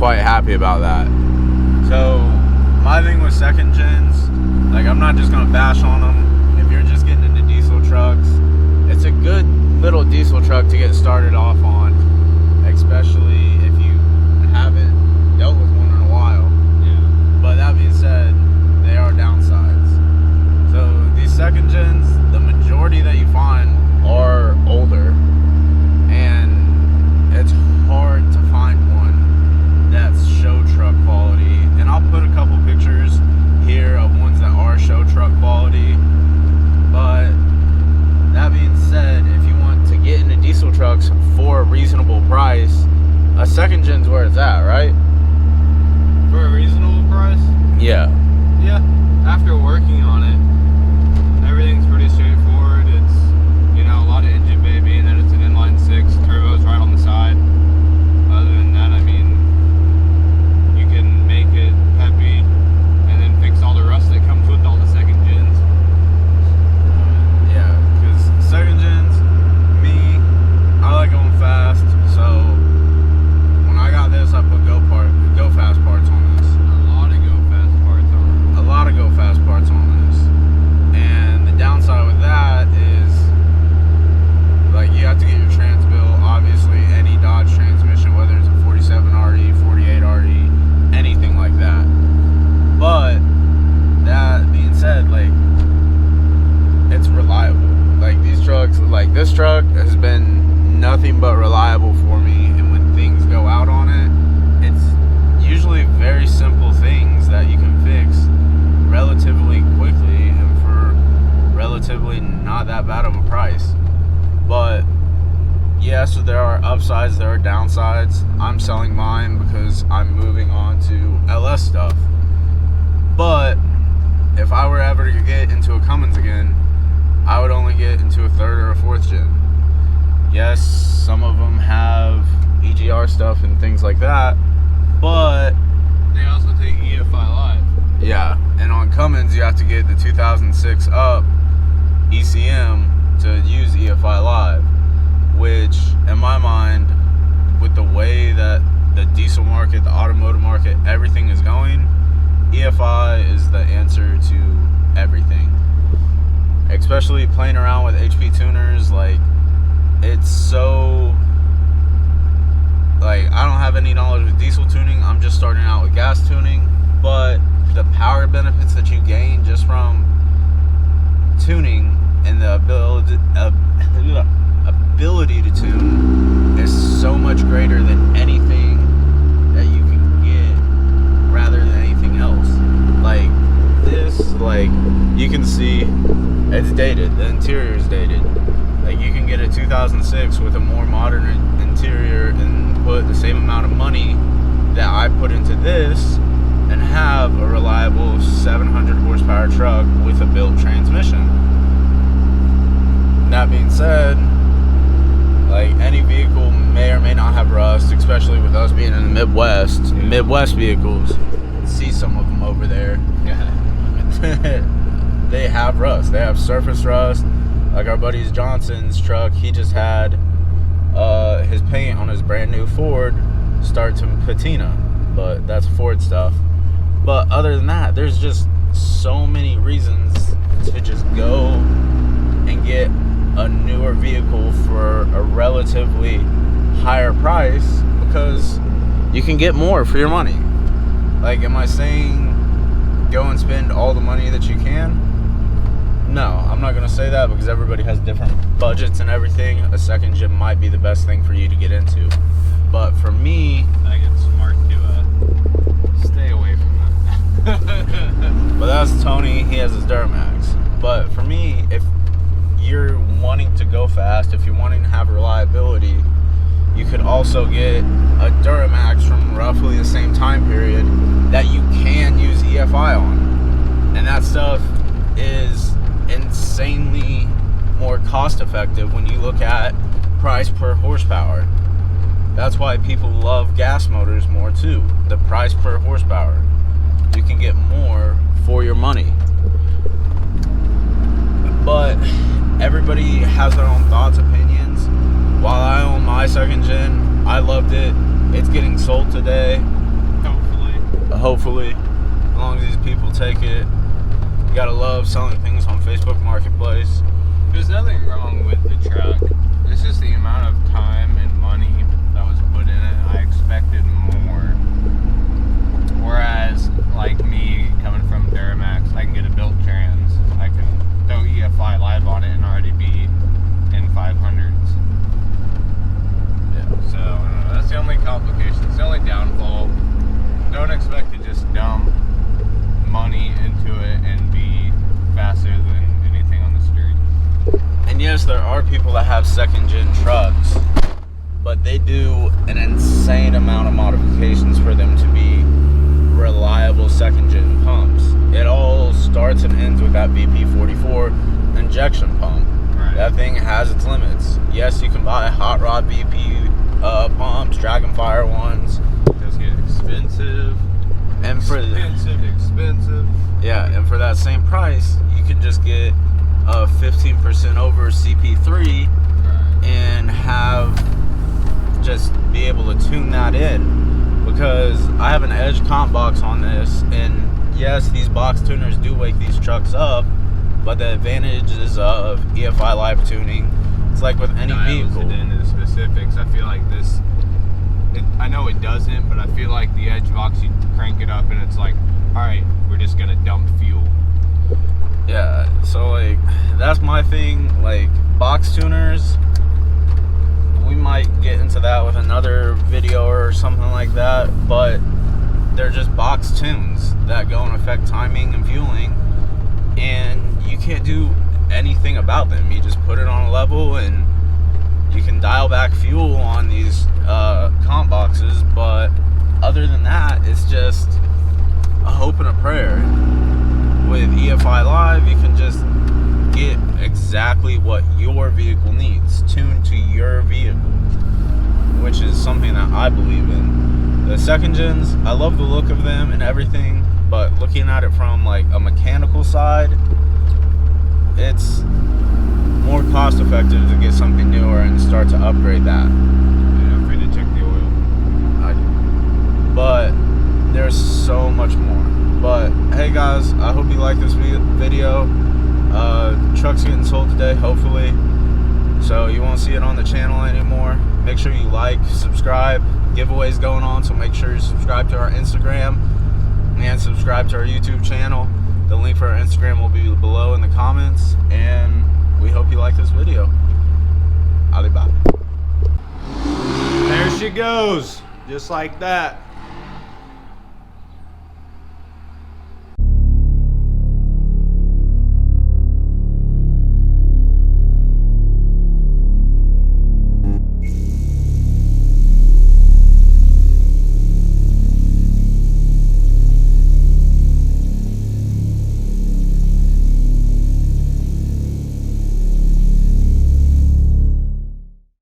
quite happy about that. So my thing with second gens, like, I'm not just gonna bash on them. If you're just getting into diesel trucks, It's a good little diesel truck to get started off on, especially if you haven't dealt with one in a while. yeah. But that being said, they are downsides. So these second gens, the majority that you find are older, and it's hard to find one that's show truck quality. And I'll put a couple pictures here of ones that are show truck quality. But that being said, if you want to get into diesel trucks for a reasonable price, a second gen's where it's at, right? For a reasonable price? Yeah. Yeah. After working on it, everything's pretty straightforward. It's, you know, a lot of engine baby, and then it's an inline 6, turbos right on the side. Other than that, I mean, you can make it peppy and then fix all the rust that comes with all the second gens. Yeah, because second gens, me, I like going fast, so when I got this, I put go fast parts on this. A lot of go fast parts on A lot of go fast parts on this. And the downside with that is, like, you have to get your trans bill. Obviously, any Dodge transmission, whether it's a 47RE, 48RE, anything like that. But that being said, like, it's reliable. Like, these trucks, like this truck has been nothing but reliable for me. And when things go out on it, it's usually very simple things that you can fix relatively quickly and for relatively not that bad of a price. But yeah, so there are upsides, there are downsides. I'm selling mine because I'm moving on to LS stuff. But if I were ever to get into a Cummins again, I would only get into a third or a fourth gen. Yes, some of them have EGR stuff and things like that, but They also take EFI Live. yeah, and on Cummins you have to get the 2006 up ECM to use EFI Live, which in my mind, with the way that the diesel market, the automotive market, everything is going, EFI is the answer to everything. Especially playing around with HP tuners, like, it's so, like, I don't have any knowledge with diesel tuning. I'm just starting out with gas tuning, but the power benefits that you gain just from tuning and the ability to tune is so much greater than anything that you can get rather than anything else. Like this, like, you can see it's dated, the interior is dated. Like, you can get a 2006 with a more modern interior and put the same amount of money that I put into this and have a reliable 700 horsepower truck with a built transmission. That being said, like, any vehicle may or may not have rust, especially with us being in the Midwest. Midwest vehicles, see some of them over there. Yeah. They have rust. They have surface rust. Like our buddy's Johnson's truck, he just had his paint on his brand new Ford start to patina, but that's Ford stuff. But other than that, there's just so many reasons to just go and get a newer vehicle for a relatively higher price because you can get more for your money. Like, am I saying go and spend all the money that you can? No, I'm not going to say that because everybody has different budgets and everything. A second gen might be the best thing for you to get into. But for me, I get smart to stay away from that. but that's Tony, he has his Duramax. But for me, if you're wanting to go fast, if you're wanting to have reliability, you could also get a Duramax from roughly the same time period that you can use EFI on. And that stuff is insanely more cost effective when you look at price per horsepower. That's why people love gas motors more too. The price per horsepower. You can get more for your money. But everybody has their own thoughts, opinions. While I own my second gen, I loved it. It's getting sold today. hopefully, as long as these people take it. You gotta love selling things on Facebook Marketplace. There's nothing wrong with the truck. It's just the amount of time and money that was put in it. I expected more. Whereas, like me, coming from Duramax, I can get a built trans. I can throw EFI live on it and already be in 500s. Yeah. So, that's the only complication. It's the only downfall. Don't expect to just dump money into it and be faster than anything on the street. And yes, there are people that have second gen trucks, but they do an insane amount of modifications for them to be reliable second gen pumps. It all starts and ends with that VP44 injection pump. Right. That thing has its limits. Yes, you can buy hot rod VP pumps, Dragonfire ones. It does get expensive. And for Expensive. Yeah, and for that same price, you can just get a 15% over CP3 Right. and just be able to tune that in, because I have an Edge comp box on this, and yes, these box tuners do wake these trucks up, but the advantages of EFI live tuning, it's like with any vehicle. It into the specifics. I feel like this. I know it doesn't, but I feel like the Edge box, you crank it up and it's like, all right, we're just gonna dump fuel. Yeah, so like that's my thing. Like box tuners, we might get into that with another video or something like that, but they're just box tunes that go and affect timing and fueling, and you can't do anything about them. You just put it on a level and you can dial back fuel on these comp boxes, but other than that, it's just a hope and a prayer. With EFI Live, you can just get exactly what your vehicle needs, tuned to your vehicle, which is something that I believe in. The second gens, I love the look of them and everything, but looking at it from like a mechanical side, it's more cost effective to get something newer and start to upgrade that. Yeah, free to check the oil. I do. But there's so much more. But hey guys, I hope you like this video. Truck's getting sold today, hopefully, so you won't see it on the channel anymore. Make sure you like, subscribe. Giveaways going on, so make sure you subscribe to our Instagram and subscribe to our YouTube channel. The link for our Instagram will be below in the comments, and we hope you like this video. Alibaba. There she goes, just like that.